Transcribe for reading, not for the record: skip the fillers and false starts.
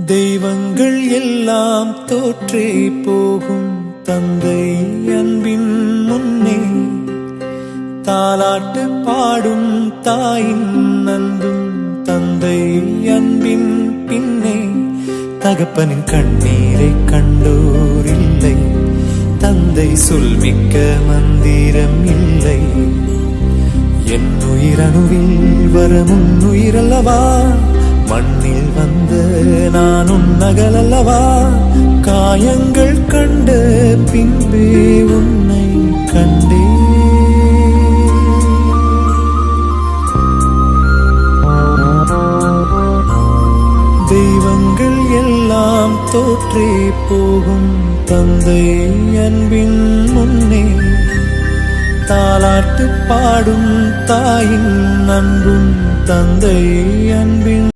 தெய்வங்கள் எல்லாம் தோற்றே போகும் தந்தை அன்பின் முன்னே, தாலாட்டு பாடும் தாயின் அன்பும் தந்தை அன்பின் பின்னே. தகப்பனின் கண்ணீரை கண்டோர் இல்லை, தந்தை சொல்மிக்க மந்திரம் இல்லை. என் உயிரணுவில் வரும் உயிரல்லவா, மண்ணில் வந்த நான் உன்னகலல்லவா. காயங்கள் கண்ட பின்பே உன்னை கண்டே. தெய்வங்கள் எல்லாம் தோற்றே போகும் தந்தை அன்பின் முன்னே, தாலாட்டு பாடும் தாயின் அன்பும் தந்தை அன்பின்